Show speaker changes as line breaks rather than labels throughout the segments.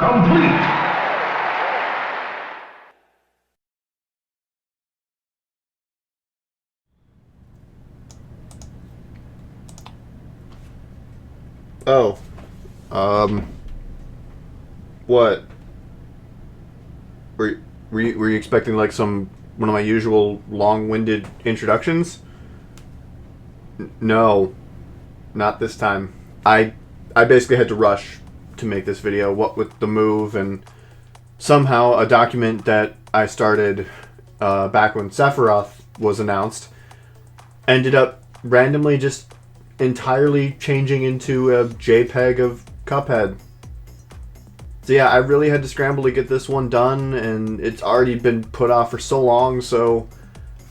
Complete!
Oh. What? Were you expecting like one of my usual long-winded introductions? No. Not this time. I basically had to rush to make this video, what with the move, and somehow a document that I started back when Sephiroth was announced ended up randomly just entirely changing into a JPEG of Cuphead. So yeah, I really had to scramble to get this one done, and it's already been put off for so long, so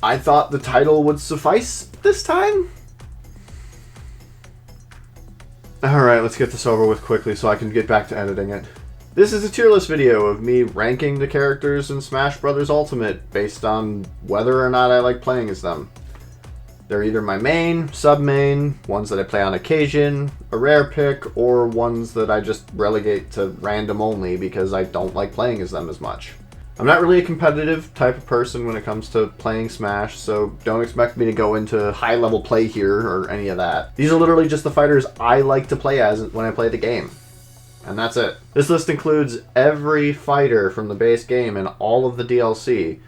I thought the title would suffice this time. Alright, let's get this over with quickly so I can get back to editing it. This is a tier list video of me ranking the characters in Smash Bros. Ultimate based on whether or not I like playing as them. They're either my main, sub-main, ones that I play on occasion, a rare pick, or ones that I just relegate to random only because I don't like playing as them as much. I'm not really a competitive type of person when it comes to playing Smash, so don't expect me to go into high-level play here or any of that. These are literally just the fighters I like to play as when I play the game. And that's it. This list includes every fighter from the base game and all of the DLC.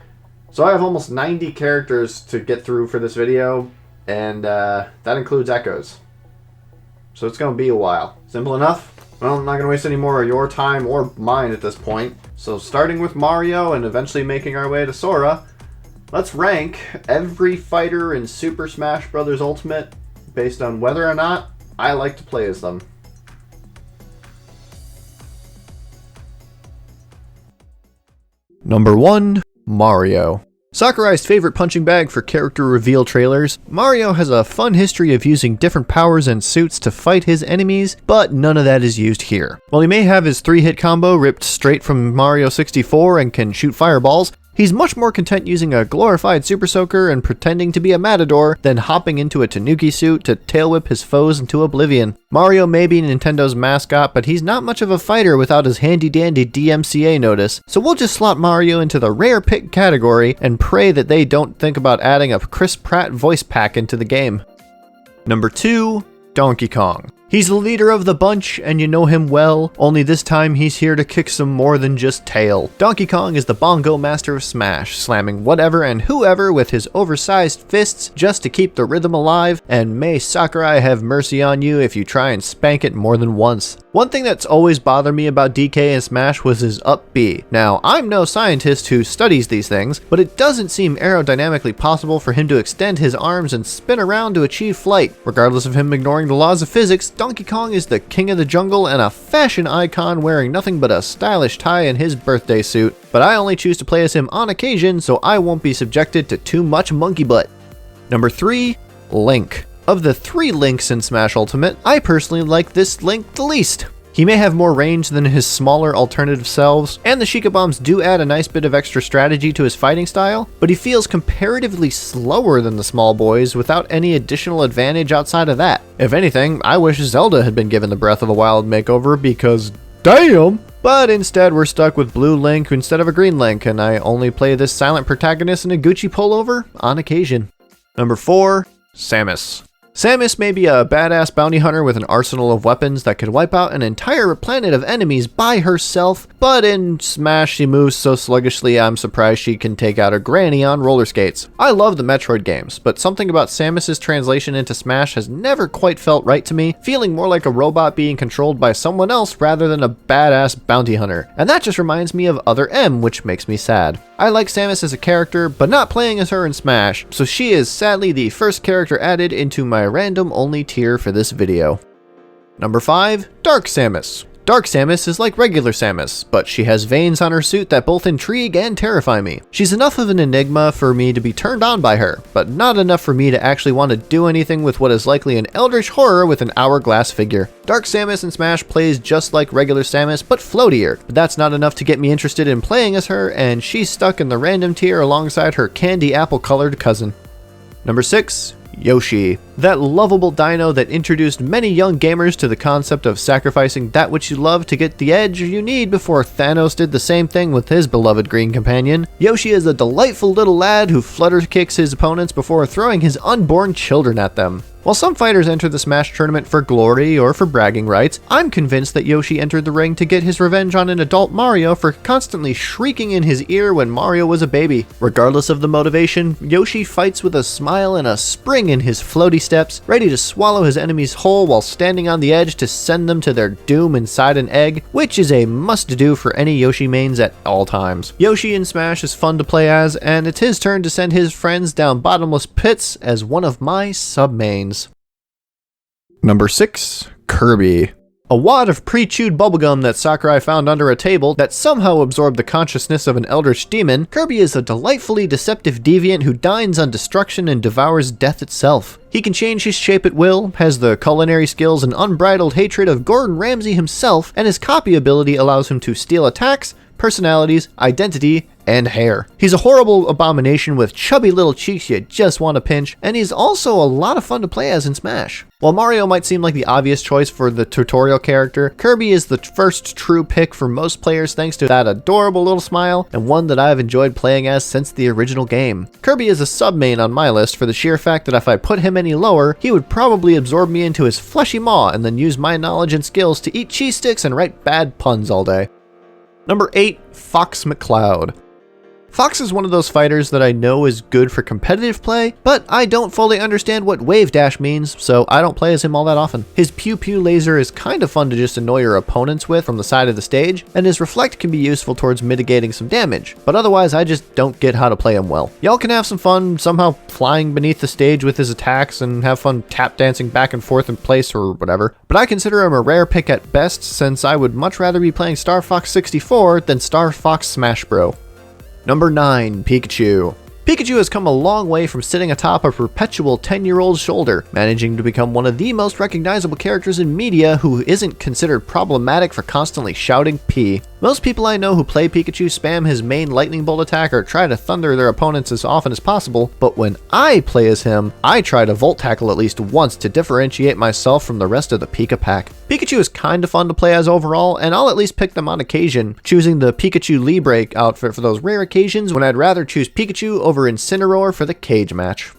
So I have almost 90 characters to get through for this video, and that includes echoes. So it's going to be a while. Simple enough? Well, I'm not going to waste any more of your time or mine at this point. So starting with Mario and eventually making our way to Sora, let's rank every fighter in Super Smash Bros. Ultimate based on whether or not I like to play as them.
Number 1, Mario. Sakurai's favorite punching bag for character reveal trailers, Mario has a fun history of using different powers and suits to fight his enemies, but none of that is used here. While he may have his 3-hit combo ripped straight from Mario 64 and can shoot fireballs, he's much more content using a glorified Super Soaker and pretending to be a matador than hopping into a Tanuki suit to tail whip his foes into oblivion. Mario may be Nintendo's mascot, but he's not much of a fighter without his handy-dandy DMCA notice, so we'll just slot Mario into the rare pick category and pray that they don't think about adding a Chris Pratt voice pack into the game. Number 2, Donkey Kong. He's the leader of the bunch, and you know him well, only this time he's here to kick some more than just tail. Donkey Kong is the bongo master of Smash, slamming whatever and whoever with his oversized fists just to keep the rhythm alive, and may Sakurai have mercy on you if you try and spank it more than once. One thing that's always bothered me about DK in Smash was his up B. Now, I'm no scientist who studies these things, but it doesn't seem aerodynamically possible for him to extend his arms and spin around to achieve flight. Regardless of him ignoring the laws of physics, Donkey Kong is the king of the jungle and a fashion icon wearing nothing but a stylish tie and his birthday suit. But I only choose to play as him on occasion, so I won't be subjected to too much monkey butt. Number 3, Link. Of the 3 Links in Smash Ultimate, I personally like this Link the least. He may have more range than his smaller alternative selves, and the Sheikah Bombs do add a nice bit of extra strategy to his fighting style, but he feels comparatively slower than the small boys without any additional advantage outside of that. If anything, I wish Zelda had been given the Breath of the Wild makeover because damn! But instead we're stuck with Blue Link instead of a Green Link, and I only play this silent protagonist in a Gucci pullover on occasion. Number 4, Samus. Samus may be a badass bounty hunter with an arsenal of weapons that could wipe out an entire planet of enemies by herself, but in Smash she moves so sluggishly I'm surprised she can take out a granny on roller skates. I love the Metroid games, but something about Samus's translation into Smash has never quite felt right to me, feeling more like a robot being controlled by someone else rather than a badass bounty hunter. And that just reminds me of Other M, which makes me sad. I like Samus as a character, but not playing as her in Smash, so she is sadly the first character added into my random only tier for this video. Number 5, Dark Samus. Dark Samus is like regular Samus, but she has veins on her suit that both intrigue and terrify me. She's enough of an enigma for me to be turned on by her, but not enough for me to actually want to do anything with what is likely an eldritch horror with an hourglass figure. Dark Samus in Smash plays just like regular Samus, but floatier, but that's not enough to get me interested in playing as her, and she's stuck in the random tier alongside her candy apple colored cousin. Number 6, Yoshi. That lovable dino that introduced many young gamers to the concept of sacrificing that which you love to get the edge you need before Thanos did the same thing with his beloved green companion. Yoshi is a delightful little lad who flutter kicks his opponents before throwing his unborn children at them. While some fighters enter the Smash tournament for glory or for bragging rights, I'm convinced that Yoshi entered the ring to get his revenge on an adult Mario for constantly shrieking in his ear when Mario was a baby. Regardless of the motivation, Yoshi fights with a smile and a spring in his floaty steps, ready to swallow his enemies whole while standing on the edge to send them to their doom inside an egg, which is a must-do for any Yoshi mains at all times. Yoshi in Smash is fun to play as, and it's his turn to send his friends down bottomless pits as one of my sub-mains. Number 6. Kirby. A wad of pre-chewed bubblegum that Sakurai found under a table that somehow absorbed the consciousness of an eldritch demon, Kirby is a delightfully deceptive deviant who dines on destruction and devours death itself. He can change his shape at will, has the culinary skills and unbridled hatred of Gordon Ramsay himself, and his copy ability allows him to steal attacks, personalities, identity, and hair. He's a horrible abomination with chubby little cheeks you just want to pinch, and he's also a lot of fun to play as in Smash. While Mario might seem like the obvious choice for the tutorial character, Kirby is the first true pick for most players thanks to that adorable little smile, and one that I've enjoyed playing as since the original game. Kirby is a sub-main on my list for the sheer fact that if I put him any lower, he would probably absorb me into his fleshy maw and then use my knowledge and skills to eat cheese sticks and write bad puns all day. Number 8. Fox McCloud. Fox is one of those fighters that I know is good for competitive play, but I don't fully understand what Wave Dash means, so I don't play as him all that often. His Pew Pew laser is kind of fun to just annoy your opponents with from the side of the stage, and his Reflect can be useful towards mitigating some damage, but otherwise I just don't get how to play him well. Y'all can have some fun somehow flying beneath the stage with his attacks and have fun tap dancing back and forth in place or whatever, but I consider him a rare pick at best since I would much rather be playing Star Fox 64 than Star Fox Smash Bro. Number 9. Pikachu. Pikachu has come a long way from sitting atop a perpetual 10-year-old's shoulder, managing to become one of the most recognizable characters in media who isn't considered problematic for constantly shouting P. Most people I know who play Pikachu spam his main lightning bolt attack or try to thunder their opponents as often as possible, but when I play as him, I try to volt tackle at least once to differentiate myself from the rest of the Pika pack. Pikachu is kinda fun to play as overall, and I'll at least pick them on occasion, choosing the Pikachu Libre outfit for those rare occasions when I'd rather choose Pikachu over Incineroar for the cage match.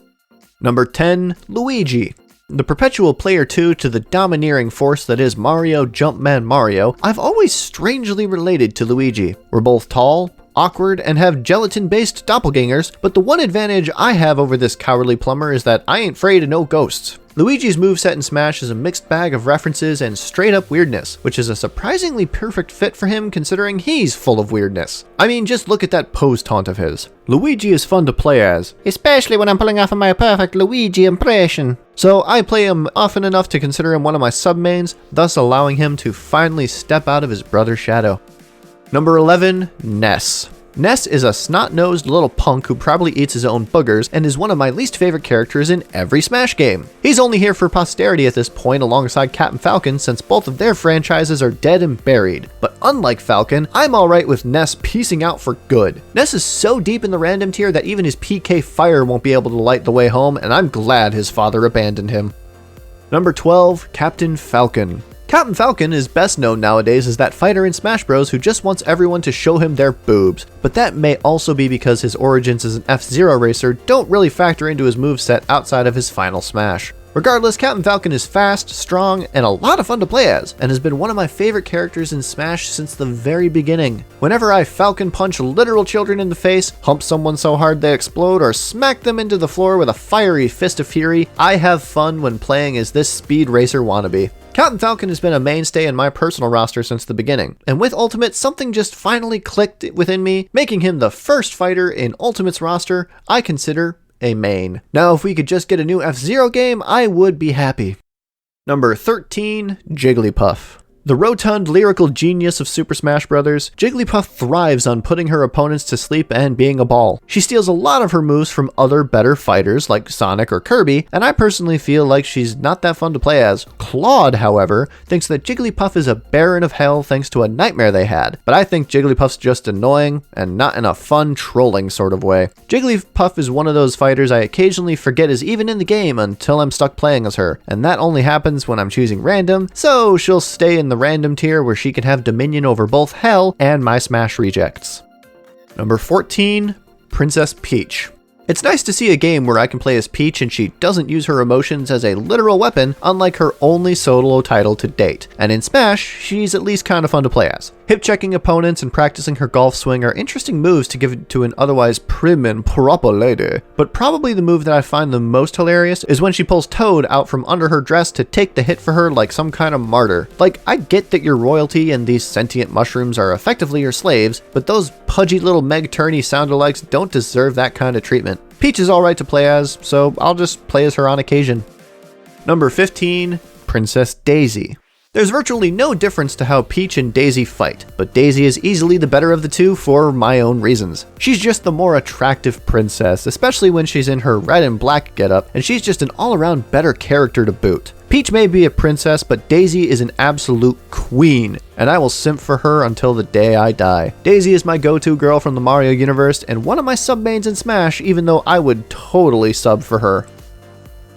Number 10. Luigi. The perpetual player 2 to the domineering force that is Mario Jumpman Mario, I've always strangely related to Luigi. We're both tall, awkward, and have gelatin-based doppelgangers, but the one advantage I have over this cowardly plumber is that I ain't afraid of no ghosts. Luigi's moveset in Smash is a mixed bag of references and straight-up weirdness, which is a surprisingly perfect fit for him considering he's full of weirdness. I mean, just look at that pose taunt of his. Luigi is fun to play as, especially when I'm pulling off my perfect Luigi impression. So I play him often enough to consider him one of my sub-mains, thus allowing him to finally step out of his brother's shadow. Number 11. Ness. Ness is a snot-nosed little punk who probably eats his own boogers and is one of my least favorite characters in every Smash game. He's only here for posterity at this point alongside Captain Falcon since both of their franchises are dead and buried. But unlike Falcon, I'm alright with Ness piecing out for good. Ness is so deep in the random tier that even his PK Fire won't be able to light the way home, and I'm glad his father abandoned him. Number 12. Captain Falcon. Captain Falcon is best known nowadays as that fighter in Smash Bros who just wants everyone to show him their boobs, but that may also be because his origins as an F-Zero racer don't really factor into his moveset outside of his final smash. Regardless, Captain Falcon is fast, strong, and a lot of fun to play as, and has been one of my favorite characters in Smash since the very beginning. Whenever I Falcon punch literal children in the face, hump someone so hard they explode, or smack them into the floor with a fiery fist of fury, I have fun when playing as this speed racer wannabe. Captain Falcon has been a mainstay in my personal roster since the beginning, and with Ultimate, something just finally clicked within me, making him the first fighter in Ultimate's roster I consider a main. Now, if we could just get a new F-Zero game, I would be happy. Number 13. Jigglypuff. The rotund lyrical genius of Super Smash Bros., Jigglypuff thrives on putting her opponents to sleep and being a ball. She steals a lot of her moves from other better fighters like Sonic or Kirby, and I personally feel like she's not that fun to play as. Claude, however, thinks that Jigglypuff is a baron of hell thanks to a nightmare they had, but I think Jigglypuff's just annoying, and not in a fun, trolling sort of way. Jigglypuff is one of those fighters I occasionally forget is even in the game until I'm stuck playing as her, and that only happens when I'm choosing random, so she'll stay in the random tier where she can have dominion over both Hell and my Smash rejects. Number 14, Princess Peach. It's nice to see a game where I can play as Peach and she doesn't use her emotions as a literal weapon, unlike her only solo title to date. And in Smash, she's at least kind of fun to play as. Hip-checking opponents and practicing her golf swing are interesting moves to give to an otherwise prim and proper lady. But probably the move that I find the most hilarious is when she pulls Toad out from under her dress to take the hit for her like some kind of martyr. Like, I get that your royalty and these sentient mushrooms are effectively your slaves, but those pudgy little Meg Turney sound-alikes don't deserve that kind of treatment. Peach is alright to play as, so I'll just play as her on occasion. Number 15, Princess Daisy. There's virtually no difference to how Peach and Daisy fight, but Daisy is easily the better of the two for my own reasons. She's just the more attractive princess, especially when she's in her red and black getup, and she's just an all-around better character to boot. Peach may be a princess, but Daisy is an absolute queen, and I will simp for her until the day I die. Daisy is my go-to girl from the Mario universe, and one of my sub-mains in Smash, even though I would totally sub for her.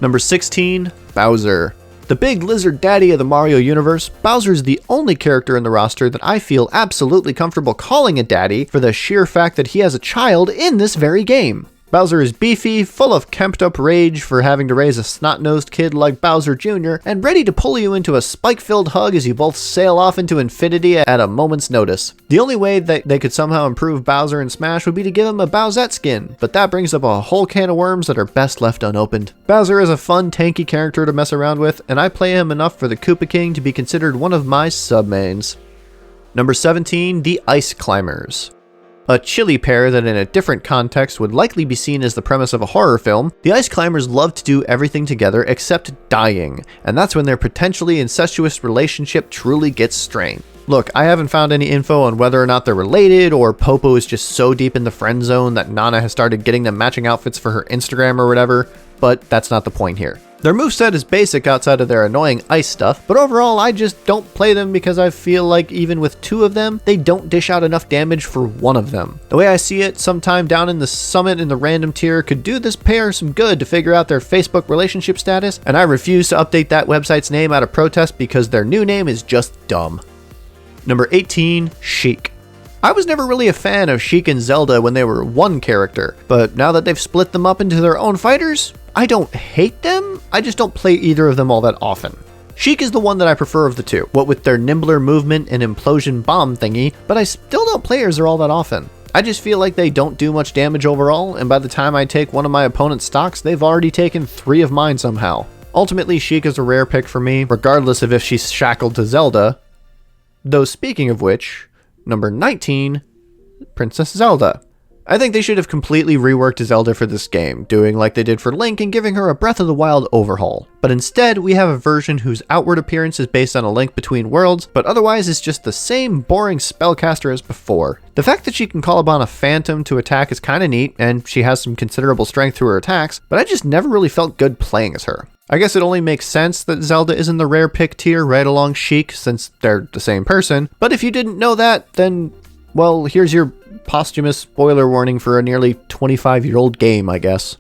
Number 16, Bowser. The big lizard daddy of the Mario universe, Bowser is the only character in the roster that I feel absolutely comfortable calling a daddy for the sheer fact that he has a child in this very game. Bowser is beefy, full of kemped-up rage for having to raise a snot-nosed kid like Bowser Jr., and ready to pull you into a spike-filled hug as you both sail off into infinity at a moment's notice. The only way that they could somehow improve Bowser in Smash would be to give him a Bowsette skin, but that brings up a whole can of worms that are best left unopened. Bowser is a fun, tanky character to mess around with, and I play him enough for the Koopa King to be considered one of my sub-mains. Number 17, the Ice Climbers. A chilly pair that in a different context would likely be seen as the premise of a horror film, the Ice Climbers love to do everything together except dying, and that's when their potentially incestuous relationship truly gets strained. Look, I haven't found any info on whether or not they're related, or Popo is just so deep in the friend zone that Nana has started getting them matching outfits for her Instagram or whatever, but that's not the point here. Their moveset is basic outside of their annoying ice stuff, but overall I just don't play them because I feel like even with two of them, they don't dish out enough damage for one of them. The way I see it, sometime down in the summit in the random tier could do this pair some good to figure out their Facebook relationship status, and I refuse to update that website's name out of protest because their new name is just dumb. Number 18, Chic. I was never really a fan of Chic and Zelda when they were one character, but now that they've split them up into their own fighters, I don't hate them, I just don't play either of them all that often. Chic is the one that I prefer of the two, what with their nimbler movement and implosion bomb thingy, but I still don't play as her all that often. I just feel like they don't do much damage overall, and by the time I take one of my opponent's stocks, they've already taken 3 of mine somehow. Ultimately, Chic is a rare pick for me, regardless of if she's shackled to Zelda. Though speaking of which, number 19, Princess Zelda. I think they should have completely reworked Zelda for this game, doing like they did for Link and giving her a Breath of the Wild overhaul. But instead, we have a version whose outward appearance is based on a link between worlds, but otherwise is just the same boring spellcaster as before. The fact that she can call upon a phantom to attack is kinda neat, and she has some considerable strength through her attacks, but I just never really felt good playing as her. I guess it only makes sense that Zelda is in the rare pick tier right along Chic since they're the same person, but if you didn't know that, then, well, here's your posthumous spoiler warning for a nearly 25-year-old game, I guess.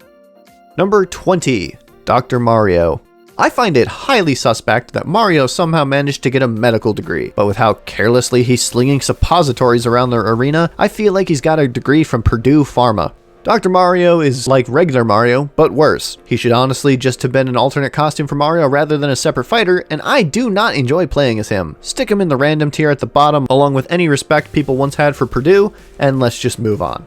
Number 20, Dr. Mario. I find it highly suspect that Mario somehow managed to get a medical degree, but with how carelessly he's slinging suppositories around the arena, I feel like he's got a degree from Purdue Pharma. Dr. Mario is like regular Mario, but worse. He should honestly just have been an alternate costume for Mario rather than a separate fighter, and I do not enjoy playing as him. Stick him in the random tier at the bottom, along with any respect people once had for Purdue, and let's just move on.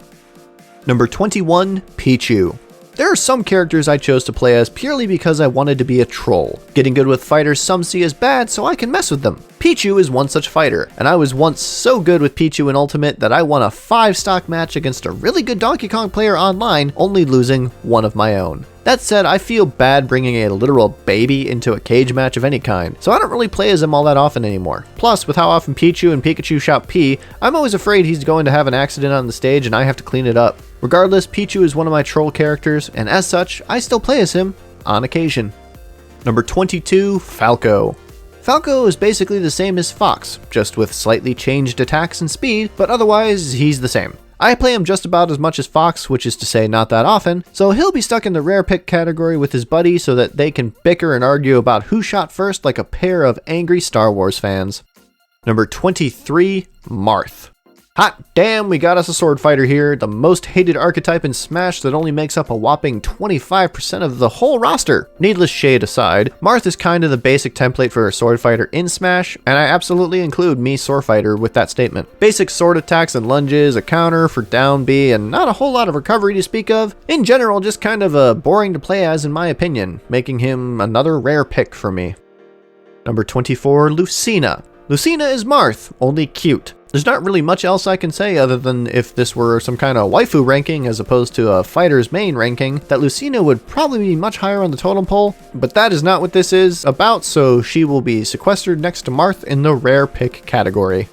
Number 21, Pichu. There are some characters I chose to play as purely because I wanted to be a troll. Getting good with fighters some see as bad, so I can mess with them. Pichu is one such fighter, and I was once so good with Pichu in Ultimate that I won a 5-stock match against a really good Donkey Kong player online, only losing one of my own. That said, I feel bad bringing a literal baby into a cage match of any kind, so I don't really play as him all that often anymore. Plus, with how often Pichu and Pikachu shout P, I'm always afraid he's going to have an accident on the stage and I have to clean it up. Regardless, Pichu is one of my troll characters, and as such, I still play as him on occasion. Number 22, Falco. Falco is basically the same as Fox, just with slightly changed attacks and speed, but otherwise he's the same. I play him just about as much as Fox, which is to say not that often, so he'll be stuck in the rare pick category with his buddy so that they can bicker and argue about who shot first like a pair of angry Star Wars fans. Number 23, Marth. Hot damn, we got us a sword fighter here, the most hated archetype in Smash that only makes up a whopping 25% of the whole roster. Needless shade aside, Marth is kind of the basic template for a sword fighter in Smash, and I absolutely include me sword fighter with that statement. Basic sword attacks and lunges, a counter for down B, and not a whole lot of recovery to speak of. In general, just kind of boring to play as in my opinion, making him another rare pick for me. Number 24, Lucina. Lucina is Marth, only cute. There's not really much else I can say other than if this were some kind of waifu ranking as opposed to a fighter's main ranking, that Lucina would probably be much higher on the totem pole, but that is not what this is about, so she will be sequestered next to Marth in the rare pick category.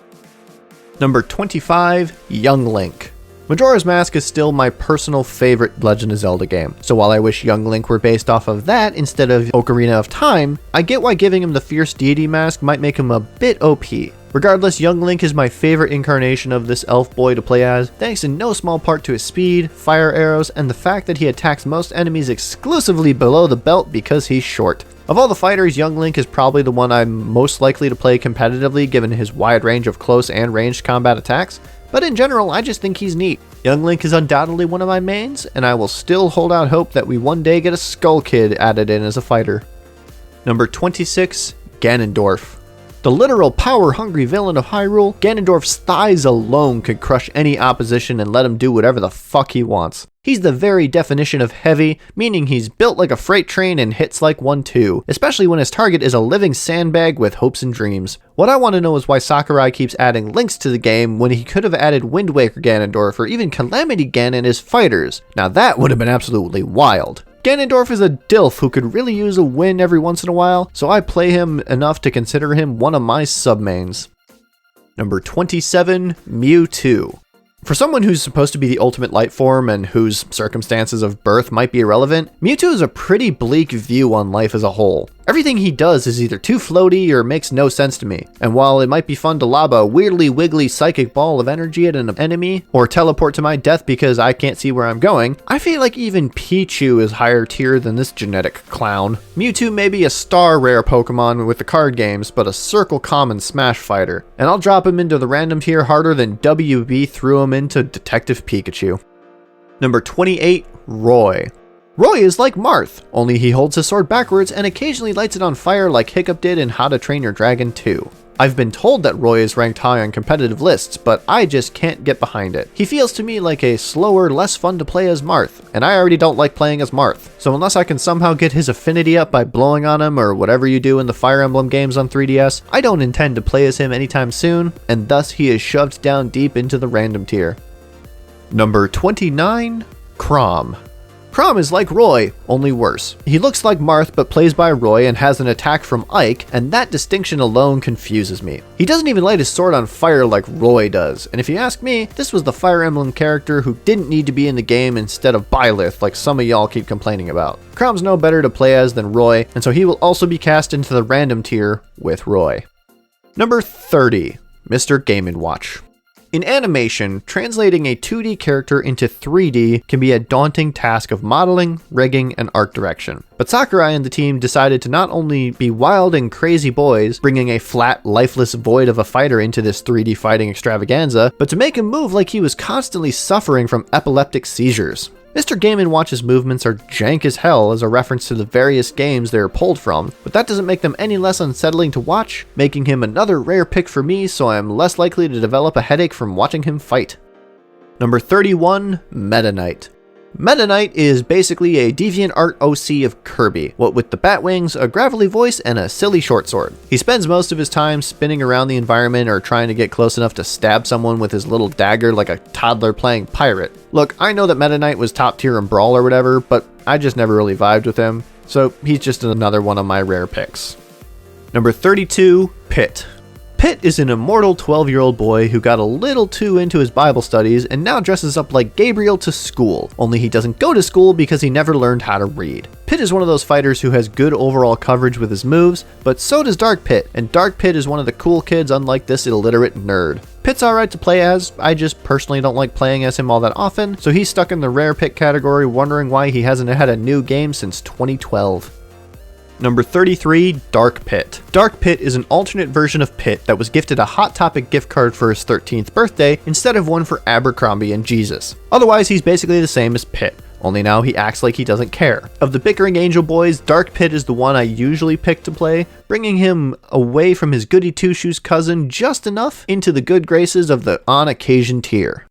Number 25, Young Link. Majora's Mask is still my personal favorite Legend of Zelda game, so while I wish Young Link were based off of that instead of Ocarina of Time, I get why giving him the Fierce Deity mask might make him a bit OP. Regardless, Young Link is my favorite incarnation of this elf boy to play as, thanks in no small part to his speed, fire arrows, and the fact that he attacks most enemies exclusively below the belt because he's short. Of all the fighters, Young Link is probably the one I'm most likely to play competitively given his wide range of close and ranged combat attacks, but in general, I just think he's neat. Young Link is undoubtedly one of my mains, and I will still hold out hope that we one day get a Skull Kid added in as a fighter. Number 26, Ganondorf. The literal power-hungry villain of Hyrule, Ganondorf's thighs alone could crush any opposition and let him do whatever the fuck he wants. He's the very definition of heavy, meaning he's built like a freight train and hits like one too, especially when his target is a living sandbag with hopes and dreams. What I want to know is why Sakurai keeps adding links to the game when he could have added Wind Waker Ganondorf or even Calamity Ganon as fighters. Now that would have been absolutely wild. Ganondorf is a dilf who could really use a win every once in a while, so I play him enough to consider him one of my submains. Number 27, Mewtwo. For someone who's supposed to be the ultimate light form and whose circumstances of birth might be irrelevant, Mewtwo is a pretty bleak view on life as a whole. Everything he does is either too floaty or makes no sense to me, and while it might be fun to lob a weirdly wiggly psychic ball of energy at an enemy, or teleport to my death because I can't see where I'm going, I feel like even Pichu is higher tier than this genetic clown. Mewtwo may be a star rare Pokemon with the card games, but a circle common Smash fighter, and I'll drop him into the random tier harder than WB threw him into Detective Pikachu. Number 28, Roy. Roy is like Marth, only he holds his sword backwards and occasionally lights it on fire like Hiccup did in How to Train Your Dragon 2. I've been told that Roy is ranked high on competitive lists, but I just can't get behind it. He feels to me like a slower, less fun to play as Marth, and I already don't like playing as Marth, so unless I can somehow get his affinity up by blowing on him or whatever you do in the Fire Emblem games on 3DS, I don't intend to play as him anytime soon, and thus he is shoved down deep into the random tier. Number 29, Crom. Crom is like Roy, only worse. He looks like Marth but plays by Roy and has an attack from Ike, and that distinction alone confuses me. He doesn't even light his sword on fire like Roy does, and if you ask me, this was the Fire Emblem character who didn't need to be in the game instead of Byleth like some of y'all keep complaining about. Crom's no better to play as than Roy, and so he will also be cast into the random tier with Roy. Number 30, Mr. Game & Watch. In animation, translating a 2D character into 3D can be a daunting task of modeling, rigging, and art direction. But Sakurai and the team decided to not only be wild and crazy boys, bringing a flat, lifeless void of a fighter into this 3D fighting extravaganza, but to make him move like he was constantly suffering from epileptic seizures. Mr. Game & Watch's movements are jank as hell as a reference to the various games they are pulled from, but that doesn't make them any less unsettling to watch, making him another rare pick for me so I am less likely to develop a headache from watching him fight. Number 31, Meta Knight. Meta Knight is basically a DeviantArt OC of Kirby, what with the bat wings, a gravelly voice, and a silly short sword. He spends most of his time spinning around the environment or trying to get close enough to stab someone with his little dagger like a toddler playing pirate. Look, I know that Meta Knight was top tier in Brawl or whatever, but I just never really vibed with him, so he's just another one of my rare picks. Number 32, Pit. Pit is an immortal 12-year-old boy who got a little too into his Bible studies and now dresses up like Gabriel to school, only he doesn't go to school because he never learned how to read. Pit is one of those fighters who has good overall coverage with his moves, but so does Dark Pit, and Dark Pit is one of the cool kids unlike this illiterate nerd. Pit's alright to play as, I just personally don't like playing as him all that often, so he's stuck in the rare pick category wondering why he hasn't had a new game since 2012. Number 33, Dark Pit. Dark Pit is an alternate version of Pit that was gifted a Hot Topic gift card for his 13th birthday instead of one for Abercrombie and Jesus. Otherwise, he's basically the same as Pit, only now he acts like he doesn't care. Of the bickering angel boys, Dark Pit is the one I usually pick to play, bringing him away from his goody two-shoes cousin just enough into the good graces of the on-occasion tier.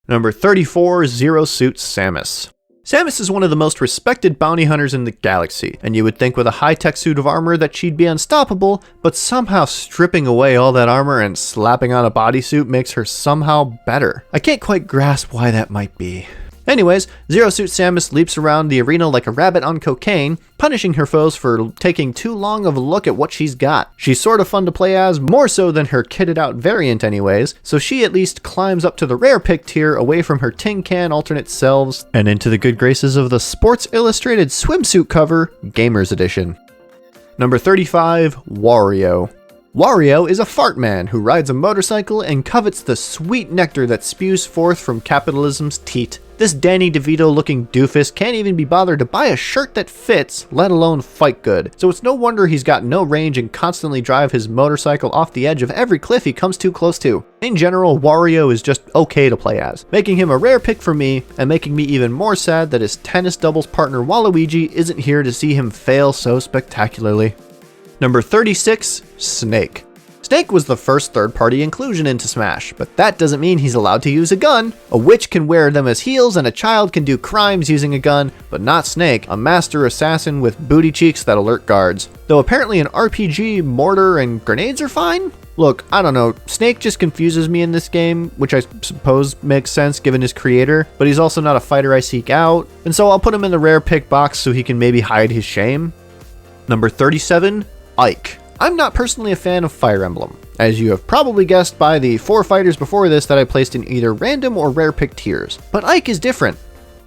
Number 34, Zero Suit Samus. Samus is one of the most respected bounty hunters in the galaxy, and you would think with a high-tech suit of armor that she'd be unstoppable, but somehow stripping away all that armor and slapping on a bodysuit makes her somehow better. I can't quite grasp why that might be. Anyways, Zero Suit Samus leaps around the arena like a rabbit on cocaine, punishing her foes for taking too long of a look at what she's got. She's sort of fun to play as, more so than her kitted out variant anyways, so she at least climbs up to the rare pick tier away from her tin can alternate selves and into the good graces of the Sports Illustrated swimsuit cover, Gamers Edition. Number 35, Wario. Wario is a fart man who rides a motorcycle and covets the sweet nectar that spews forth from capitalism's teat. This Danny DeVito looking doofus can't even be bothered to buy a shirt that fits, let alone fight good. So it's no wonder he's got no range and constantly drive his motorcycle off the edge of every cliff he comes too close to. In general, Wario is just okay to play as, making him a rare pick for me and making me even more sad that his tennis doubles partner Waluigi isn't here to see him fail so spectacularly. Number 36, Snake. Snake was the first third-party inclusion into Smash, but that doesn't mean he's allowed to use a gun. A witch can wear them as heels and a child can do crimes using a gun, but not Snake, a master assassin with booty cheeks that alert guards. Though apparently an RPG, mortar, and grenades are fine? Look, I don't know, Snake just confuses me in this game, which I suppose makes sense given his creator, but he's also not a fighter I seek out, and so I'll put him in the rare pick box so he can maybe hide his shame. Number 37, Ike. I'm not personally a fan of Fire Emblem, as you have probably guessed by the 4 fighters before this that I placed in either random or rare pick tiers. But Ike is different.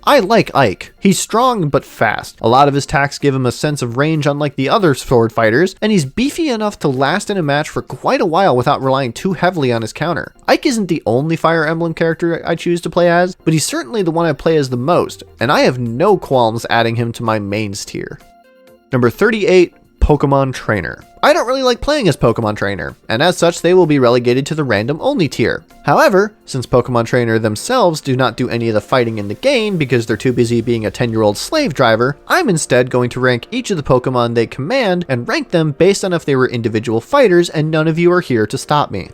I like Ike. He's strong but fast. A lot of his attacks give him a sense of range unlike the other sword fighters, and he's beefy enough to last in a match for quite a while without relying too heavily on his counter. Ike isn't the only Fire Emblem character I choose to play as, but he's certainly the one I play as the most, and I have no qualms adding him to my mains tier. Number 38, Pokemon Trainer. I don't really like playing as Pokemon Trainer, and as such they will be relegated to the random only tier. However, since Pokemon Trainer themselves do not do any of the fighting in the game because they're too busy being a 10-year-old slave driver, I'm instead going to rank each of the Pokemon they command and rank them based on if they were individual fighters, and none of you are here to stop me.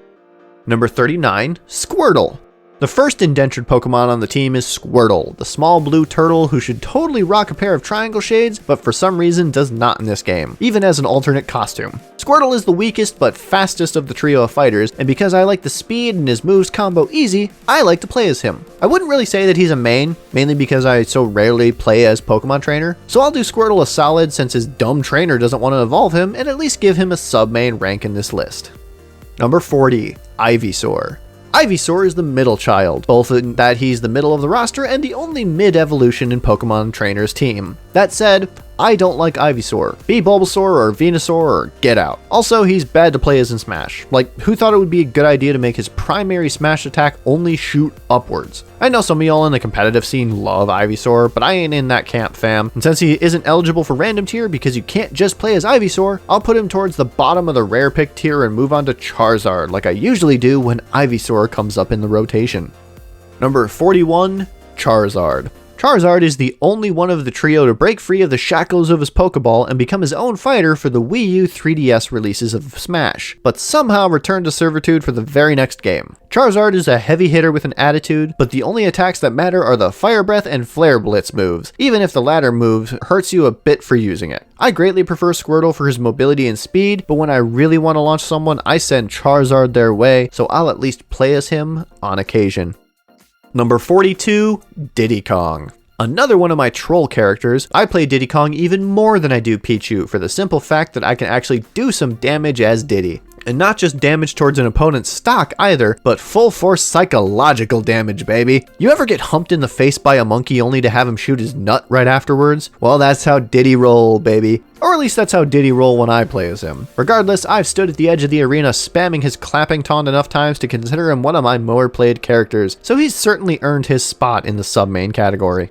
Number 39, Squirtle. The first indentured Pokemon on the team is Squirtle, the small blue turtle who should totally rock a pair of triangle shades, but for some reason does not in this game, even as an alternate costume. Squirtle is the weakest but fastest of the trio of fighters, and because I like the speed and his moves combo easy, I like to play as him. I wouldn't really say that he's a main, mainly because I so rarely play as Pokemon Trainer, so I'll do Squirtle a solid since his dumb trainer doesn't want to evolve him and at least give him a sub-main rank in this list. Number 40, Ivysaur. Ivysaur is the middle child, both in that he's the middle of the roster and the only mid-evolution in Pokemon Trainer's team. That said, I don't like Ivysaur. Be Bulbasaur or Venusaur or get out. Also, he's bad to play as in Smash. Like, who thought it would be a good idea to make his primary Smash attack only shoot upwards? I know some of y'all in the competitive scene love Ivysaur, but I ain't in that camp, fam. And since he isn't eligible for random tier because you can't just play as Ivysaur, I'll put him towards the bottom of the rare pick tier and move on to Charizard like I usually do when Ivysaur comes up in the rotation. Number 41, Charizard. Charizard is the only one of the trio to break free of the shackles of his Pokeball and become his own fighter for the Wii U 3DS releases of Smash, but somehow returned to servitude for the very next game. Charizard is a heavy hitter with an attitude, but the only attacks that matter are the Fire Breath and Flare Blitz moves, even if the latter move hurts you a bit for using it. I greatly prefer Squirtle for his mobility and speed, but when I really want to launch someone, I send Charizard their way, so I'll at least play as him on occasion. Number 42, Diddy Kong. Another one of my troll characters. I play Diddy Kong even more than I do Pichu for the simple fact that I can actually do some damage as Diddy. And not just damage towards an opponent's stock either, but full force psychological damage, baby. You ever get humped in the face by a monkey only to have him shoot his nut right afterwards? Well, that's how Diddy roll, baby. Or at least that's how Diddy roll when I play as him. Regardless, I've stood at the edge of the arena spamming his clapping taunt enough times to consider him one of my more played characters, so he's certainly earned his spot in the sub-main category.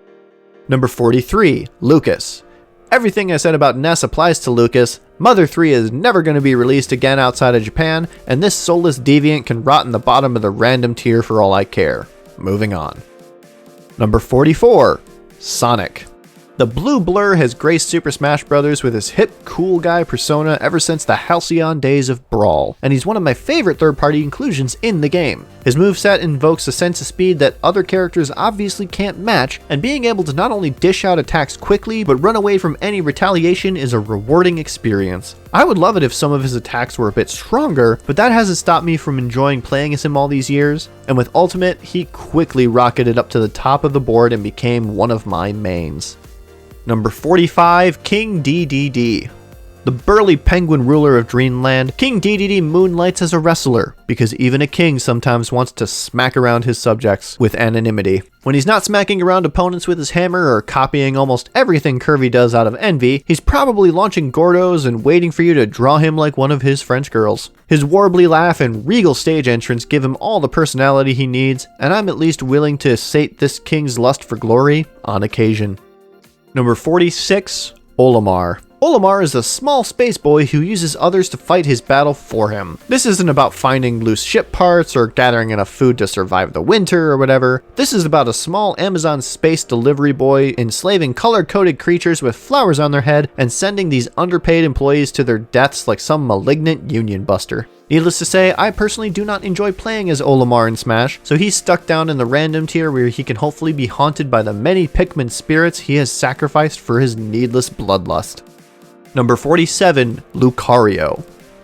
Number 43, Lucas. Everything I said about Ness applies to Lucas. Mother 3 is never going to be released again outside of Japan, and this soulless deviant can rot in the bottom of the random tier for all I care. Moving on. Number 44, Sonic. The blue blur has graced Super Smash Bros. With his hip, cool guy persona ever since the halcyon days of Brawl, and he's one of my favorite third-party inclusions in the game. His moveset invokes a sense of speed that other characters obviously can't match, and being able to not only dish out attacks quickly, but run away from any retaliation is a rewarding experience. I would love it if some of his attacks were a bit stronger, but that hasn't stopped me from enjoying playing as him all these years, and with Ultimate, he quickly rocketed up to the top of the board and became one of my mains. Number 45, King DDD. The burly penguin ruler of Dreamland, King DDD moonlights as a wrestler, because even a king sometimes wants to smack around his subjects with anonymity. When he's not smacking around opponents with his hammer or copying almost everything Kirby does out of envy, he's probably launching Gordos and waiting for you to draw him like one of his French girls. His warbly laugh and regal stage entrance give him all the personality he needs, and I'm at least willing to sate this king's lust for glory on occasion. Number 46, Olimar. Olimar is a small space boy who uses others to fight his battle for him. This isn't about finding loose ship parts or gathering enough food to survive the winter or whatever. This is about a small Amazon space delivery boy enslaving color-coded creatures with flowers on their head and sending these underpaid employees to their deaths like some malignant union buster. Needless to say, I personally do not enjoy playing as Olimar in Smash, so he's stuck down in the random tier where he can hopefully be haunted by the many Pikmin spirits he has sacrificed for his needless bloodlust. Number 47, Lucario.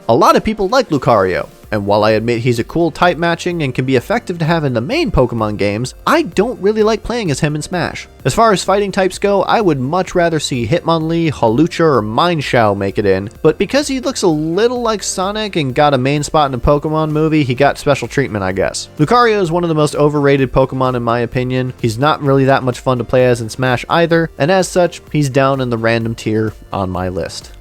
A lot of people like Lucario, and while I admit he's a cool type matching and can be effective to have in the main Pokemon games, I don't really like playing as him in Smash. As far as fighting types go, I would much rather see Hitmonlee, Hawlucha, or Mienshao make it in, but because he looks a little like Sonic and got a main spot in a Pokemon movie, he got special treatment, I guess. Lucario is one of the most overrated Pokemon in my opinion. He's not really that much fun to play as in Smash either, and as such, he's down in the random tier on my list.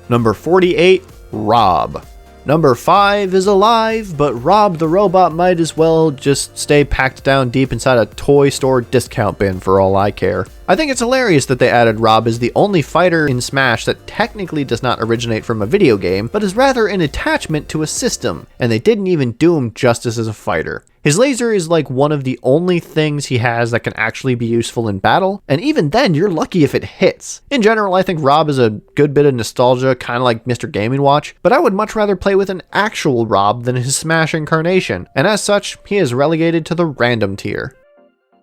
Number 48, Rob. Number 5 is alive, but Rob the robot might as well just stay packed down deep inside a toy store discount bin for all I care. I think it's hilarious that they added Rob as the only fighter in Smash that technically does not originate from a video game, but is rather an attachment to a system, and they didn't even do him justice as a fighter. His laser is like one of the only things he has that can actually be useful in battle, and even then you're lucky if it hits. In general, I think Rob is a good bit of nostalgia, kind of like Mr. Game & Watch, but I would much rather play with an actual Rob than his Smash incarnation, and as such, he is relegated to the random tier.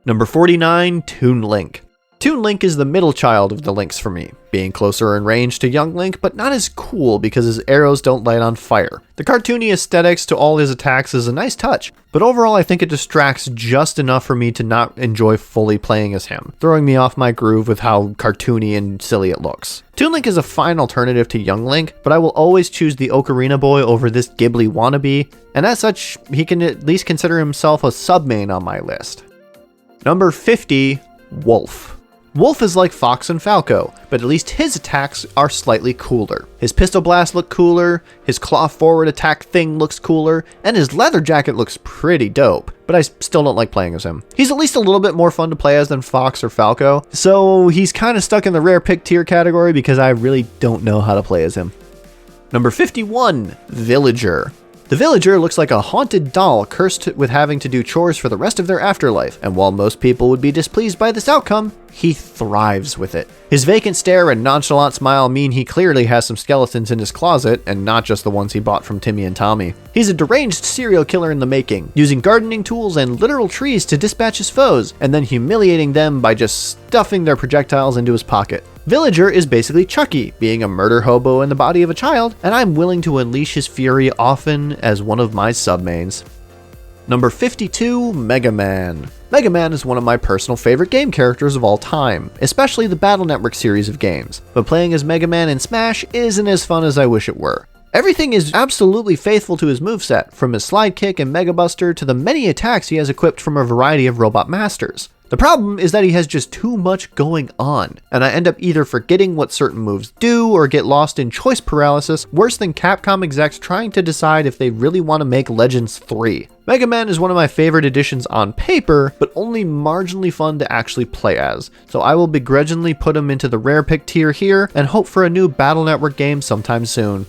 Number 49, Toon Link. Toon Link is the middle child of the Links for me, being closer in range to young Link, but not as cool because his arrows don't light on fire. The cartoony aesthetics to all his attacks is a nice touch, but overall I think it distracts just enough for me to not enjoy fully playing as him, throwing me off my groove with how cartoony and silly it looks. Toon Link is a fine alternative to young Link, but I will always choose the Ocarina Boy over this Ghibli wannabe, and as such, he can at least consider himself a sub-main on my list. Number 50, Wolf. Wolf is like Fox and Falco, but at least his attacks are slightly cooler. His pistol blast look cooler, his claw forward attack thing looks cooler, and his leather jacket looks pretty dope, but I still don't like playing as him. He's at least a little bit more fun to play as than Fox or Falco, so he's kind of stuck in the rare pick tier category because I really don't know how to play as him. Number 51, Villager. The villager looks like a haunted doll cursed with having to do chores for the rest of their afterlife, and while most people would be displeased by this outcome, he thrives with it. His vacant stare and nonchalant smile mean he clearly has some skeletons in his closet, and not just the ones he bought from Timmy and Tommy. He's a deranged serial killer in the making, using gardening tools and literal trees to dispatch his foes, and then humiliating them by just stuffing their projectiles into his pocket. Villager is basically Chucky, being a murder hobo in the body of a child, and I'm willing to unleash his fury often as one of my submains. Number 52, Mega Man. Mega Man is one of my personal favorite game characters of all time, especially the Battle Network series of games, but playing as Mega Man in Smash isn't as fun as I wish it were. Everything is absolutely faithful to his moveset, from his slide kick and Mega Buster to the many attacks he has equipped from a variety of robot masters. The problem is that he has just too much going on, and I end up either forgetting what certain moves do or get lost in choice paralysis, worse than Capcom execs trying to decide if they really want to make Legends 3. Mega Man is one of my favorite additions on paper, but only marginally fun to actually play as, so I will begrudgingly put him into the rare pick tier here and hope for a new Battle Network game sometime soon.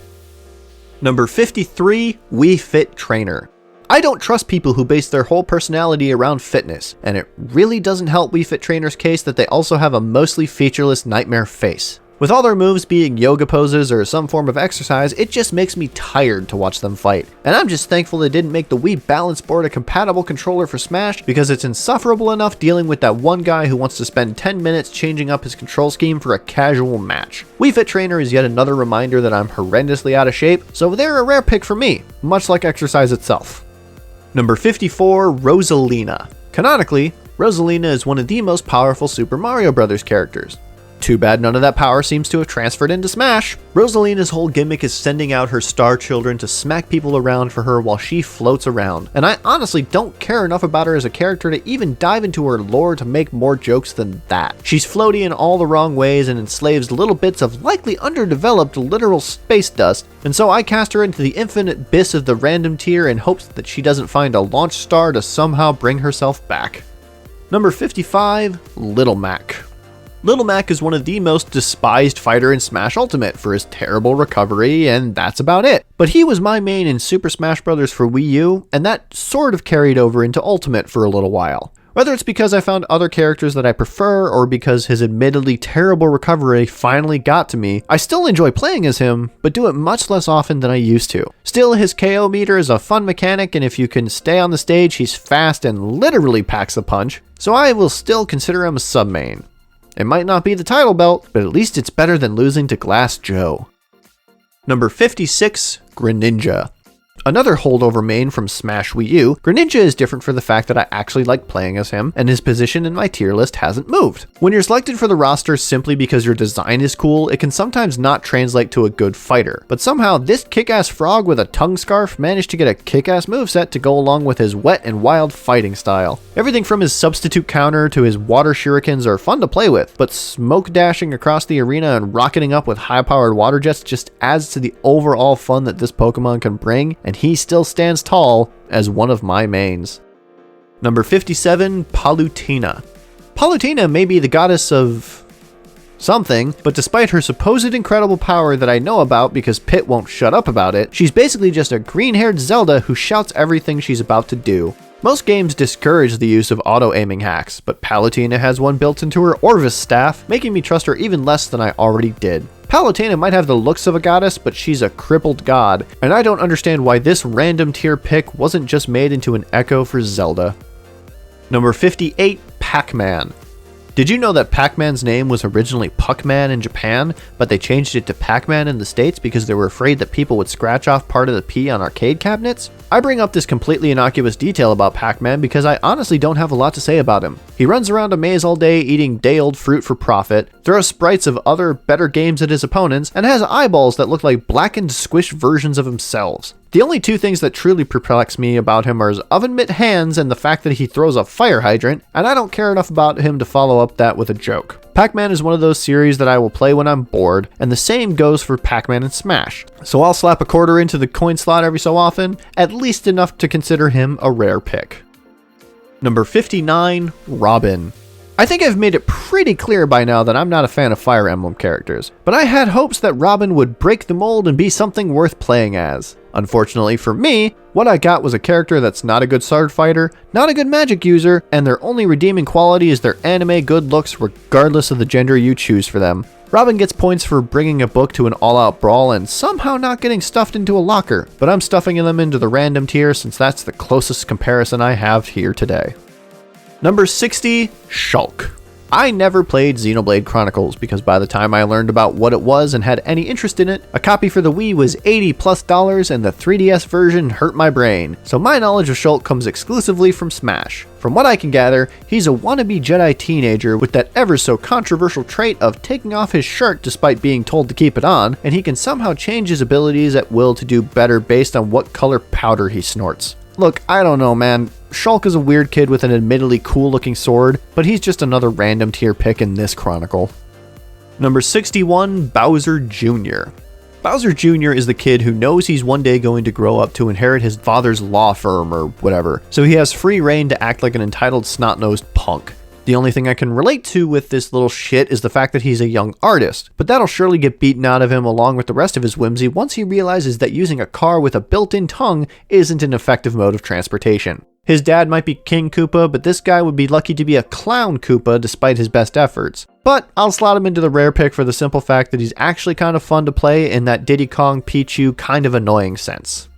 Number 53, Wii Fit Trainer. I don't trust people who base their whole personality around fitness, and it really doesn't help Wii Fit Trainer's case that they also have a mostly featureless nightmare face. With all their moves being yoga poses or some form of exercise, it just makes me tired to watch them fight. And I'm just thankful they didn't make the Wii Balance Board a compatible controller for Smash, because it's insufferable enough dealing with that one guy who wants to spend 10 minutes changing up his control scheme for a casual match. Wii Fit Trainer is yet another reminder that I'm horrendously out of shape, so they're a rare pick for me, much like exercise itself. Number 54, Rosalina. Canonically, Rosalina is one of the most powerful Super Mario Bros. Characters. Too bad none of that power seems to have transferred into Smash. Rosalina's whole gimmick is sending out her star children to smack people around for her while she floats around, and I honestly don't care enough about her as a character to even dive into her lore to make more jokes than that. She's floaty in all the wrong ways and enslaves little bits of likely underdeveloped literal space dust, and so I cast her into the infinite abyss of the random tier in hopes that she doesn't find a launch star to somehow bring herself back. Number 55, Little Mac. Little Mac is one of the most despised fighter in Smash Ultimate for his terrible recovery, and that's about it. But he was my main in Super Smash Bros. For Wii U, and that sort of carried over into Ultimate for a little while. Whether it's because I found other characters that I prefer, or because his admittedly terrible recovery finally got to me, I still enjoy playing as him, but do it much less often than I used to. Still, his KO meter is a fun mechanic, and if you can stay on the stage, he's fast and literally packs a punch, so I will still consider him a sub-main. It might not be the title belt, but at least it's better than losing to Glass Joe. Number 56, Greninja. Another holdover main from Smash Wii U, Greninja is different for the fact that I actually like playing as him, and his position in my tier list hasn't moved. When you're selected for the roster simply because your design is cool, it can sometimes not translate to a good fighter, but somehow this kick-ass frog with a tongue scarf managed to get a kick-ass moveset to go along with his wet and wild fighting style. Everything from his substitute counter to his water shurikens are fun to play with, but smoke dashing across the arena and rocketing up with high-powered water jets just adds to the overall fun that this Pokemon can bring, and he still stands tall as one of my mains. Number 57, Palutena. Palutena may be the goddess of something, but despite her supposed incredible power that I know about because Pit won't shut up about it, she's basically just a green-haired Zelda who shouts everything she's about to do. Most games discourage the use of auto-aiming hacks, but Palutena has one built into her Orvis staff, making me trust her even less than I already did. Palutena might have the looks of a goddess, but she's a crippled god, and I don't understand why this random tier pick wasn't just made into an echo for Zelda. Number 58, Pac-Man. Did you know that Pac-Man's name was originally Puck-Man in Japan, but they changed it to Pac-Man in the States because they were afraid that people would scratch off part of the P on arcade cabinets? I bring up this completely innocuous detail about Pac-Man because I honestly don't have a lot to say about him. He runs around a maze all day eating day-old fruit for profit, throws sprites of other better games at his opponents, and has eyeballs that look like blackened squished versions of themselves. The only two things that truly perplex me about him are his oven mitt hands and the fact that he throws a fire hydrant, and I don't care enough about him to follow up that with a joke. Pac-Man is one of those series that I will play when I'm bored, and the same goes for Pac-Man and Smash. So I'll slap a quarter into the coin slot every so often, at least enough to consider him a rare pick. Number 59, Robin. I think I've made it pretty clear by now that I'm not a fan of Fire Emblem characters, but I had hopes that Robin would break the mold and be something worth playing as. Unfortunately for me, what I got was a character that's not a good sword fighter, not a good magic user, and their only redeeming quality is their anime good looks regardless of the gender you choose for them. Robin gets points for bringing a book to an all-out brawl and somehow not getting stuffed into a locker, but I'm stuffing them into the random tier since that's the closest comparison I have here today. Number 60, Shulk. I never played Xenoblade Chronicles because by the time I learned about what it was and had any interest in it, a copy for the Wii was $80+ and the 3DS version hurt my brain, so my knowledge of Shulk comes exclusively from Smash. From what I can gather, he's a wannabe Jedi teenager with that ever so controversial trait of taking off his shirt despite being told to keep it on, and he can somehow change his abilities at will to do better based on what color powder he snorts. Look, I don't know, man. Shulk is a weird kid with an admittedly cool looking sword, but he's just another random tier pick in this chronicle. Number 61, Bowser Jr. Bowser Jr. is the kid who knows he's one day going to grow up to inherit his father's law firm or whatever, so he has free reign to act like an entitled snot-nosed punk. The only thing I can relate to with this little shit is the fact that he's a young artist, but that'll surely get beaten out of him along with the rest of his whimsy once he realizes that using a car with a built-in tongue isn't an effective mode of transportation. His dad might be King Koopa, but this guy would be lucky to be a Clown Koopa despite his best efforts. But I'll slot him into the rare pick for the simple fact that he's actually kind of fun to play in that Diddy Kong Pichu kind of annoying sense.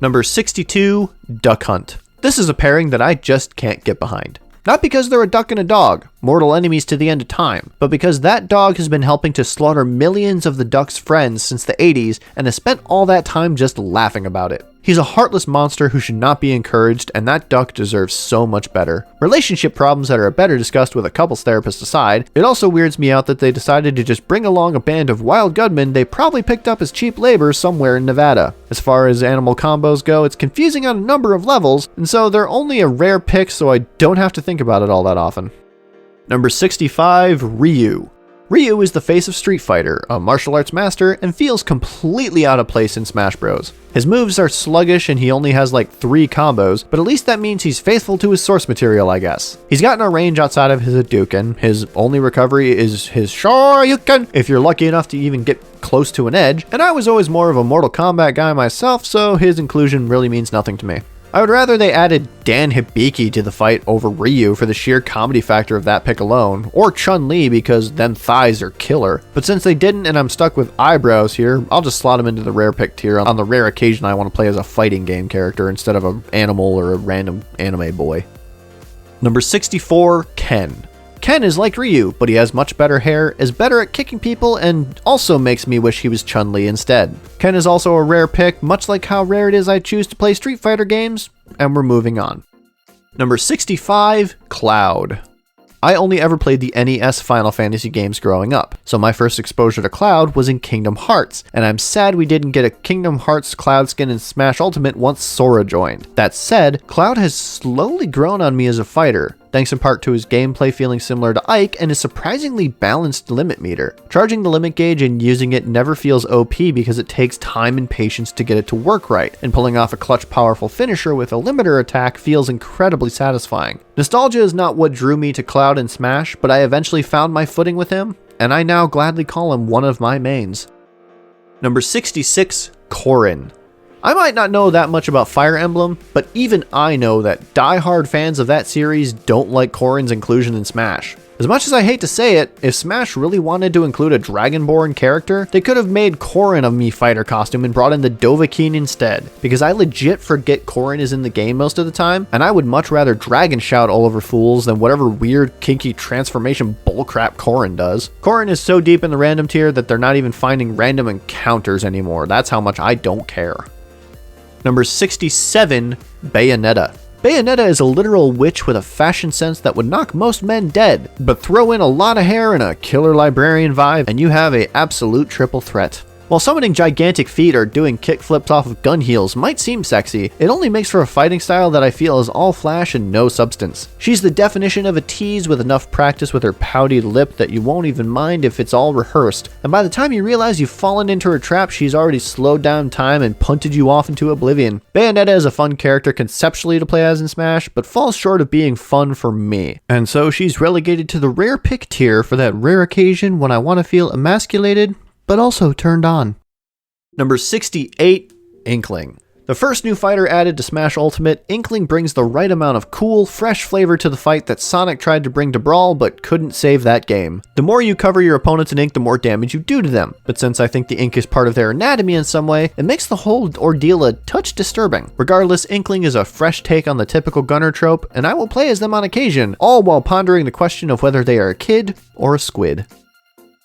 Number 62, Duck Hunt. This is a pairing that I just can't get behind. Not because they're a duck and a dog, mortal enemies to the end of time, but because that dog has been helping to slaughter millions of the duck's friends since the 80s and has spent all that time just laughing about it. He's a heartless monster who should not be encouraged, and that duck deserves so much better. Relationship problems that are better discussed with a couples therapist aside, it also weirds me out that they decided to just bring along a band of wild gunmen they probably picked up as cheap labor somewhere in Nevada. As far as animal combos go, it's confusing on a number of levels, and so they're only a rare pick so I don't have to think about it all that often. Number 65, Ryu. Ryu is the face of Street Fighter, a martial arts master, and feels completely out of place in Smash Bros. His moves are sluggish and he only has like 3 combos, but at least that means he's faithful to his source material, I guess. He's got no range outside of his Hadouken, his only recovery is his Shoryuken, if you're lucky enough to even get close to an edge, and I was always more of a Mortal Kombat guy myself, so his inclusion really means nothing to me. I would rather they added Dan Hibiki to the fight over Ryu for the sheer comedy factor of that pick alone, or Chun-Li because them thighs are killer. But since they didn't and I'm stuck with eyebrows here, I'll just slot him into the rare pick tier on the rare occasion I want to play as a fighting game character instead of an animal or a random anime boy. Number 64, Ken. Ken is like Ryu, but he has much better hair, is better at kicking people, and also makes me wish he was Chun-Li instead. Ken is also a rare pick, much like how rare it is I choose to play Street Fighter games, and we're moving on. Number 65, Cloud. I only ever played the NES Final Fantasy games growing up, so my first exposure to Cloud was in Kingdom Hearts, and I'm sad we didn't get a Kingdom Hearts Cloud skin in Smash Ultimate once Sora joined. That said, Cloud has slowly grown on me as a fighter, thanks in part to his gameplay feeling similar to Ike and his surprisingly balanced limit meter. Charging the limit gauge and using it never feels OP because it takes time and patience to get it to work right, and pulling off a clutch powerful finisher with a limiter attack feels incredibly satisfying. Nostalgia is not what drew me to Cloud in Smash, but I eventually found my footing with him, and I now gladly call him one of my mains. Number 66, Corrin. I might not know that much about Fire Emblem, but even I know that die-hard fans of that series don't like Corrin's inclusion in Smash. As much as I hate to say it, if Smash really wanted to include a Dragonborn character, they could have made Corrin a Mii Fighter costume and brought in the Dovahkiin instead, because I legit forget Corrin is in the game most of the time, and I would much rather Dragon Shout all over fools than whatever weird kinky transformation bullcrap Corrin does. Corrin is so deep in the random tier that they're not even finding random encounters anymore. That's how much I don't care. Number 67, Bayonetta. Bayonetta is a literal witch with a fashion sense that would knock most men dead, but throw in a lot of hair and a killer librarian vibe and you have a absolute triple threat. While summoning gigantic feet or doing kickflips off of gun heels might seem sexy, it only makes for a fighting style that I feel is all flash and no substance. She's the definition of a tease with enough practice with her pouty lip that you won't even mind if it's all rehearsed, and by the time you realize you've fallen into her trap, she's already slowed down time and punted you off into oblivion. Bayonetta is a fun character conceptually to play as in Smash, but falls short of being fun for me, and so she's relegated to the rare pick tier for that rare occasion when I want to feel emasculated but also turned on. Number 68, Inkling. The first new fighter added to Smash Ultimate, Inkling brings the right amount of cool, fresh flavor to the fight that Sonic tried to bring to Brawl but couldn't save that game. The more you cover your opponents in ink, the more damage you do to them, but since I think the ink is part of their anatomy in some way, it makes the whole ordeal a touch disturbing. Regardless, Inkling is a fresh take on the typical gunner trope, and I will play as them on occasion, all while pondering the question of whether they are a kid or a squid.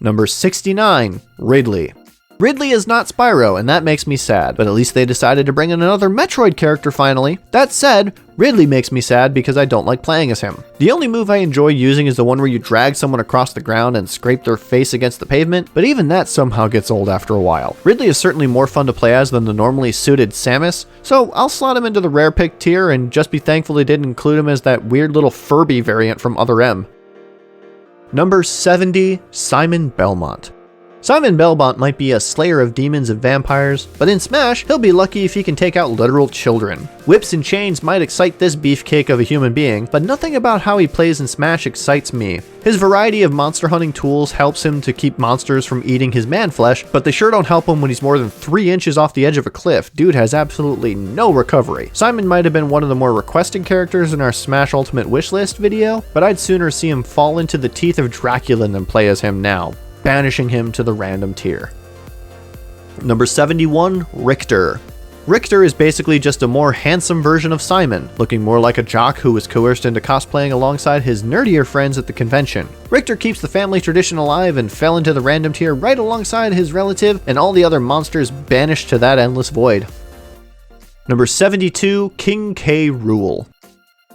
Number 69, Ridley. Ridley is not Spyro, and that makes me sad, but at least they decided to bring in another Metroid character finally. That said, Ridley makes me sad because I don't like playing as him. The only move I enjoy using is the one where you drag someone across the ground and scrape their face against the pavement, but even that somehow gets old after a while. Ridley is certainly more fun to play as than the normally suited Samus, so I'll slot him into the rare pick tier and just be thankful they didn't include him as that weird little Furby variant from Other M. Number 70, Simon Belmont. Simon Belmont might be a slayer of demons and vampires, but in Smash, he'll be lucky if he can take out literal children. Whips and chains might excite this beefcake of a human being, but nothing about how he plays in Smash excites me. His variety of monster hunting tools helps him to keep monsters from eating his man flesh, but they sure don't help him when he's more than 3 inches off the edge of a cliff. Dude has absolutely no recovery. Simon might have been one of the more requested characters in our Smash Ultimate wishlist video, but I'd sooner see him fall into the teeth of Dracula than play as him now, banishing him to the random tier. Number 71, Richter. Richter is basically just a more handsome version of Simon, looking more like a jock who was coerced into cosplaying alongside his nerdier friends at the convention. Richter keeps the family tradition alive and fell into the random tier right alongside his relative and all the other monsters banished to that endless void. Number 72, King K Rool.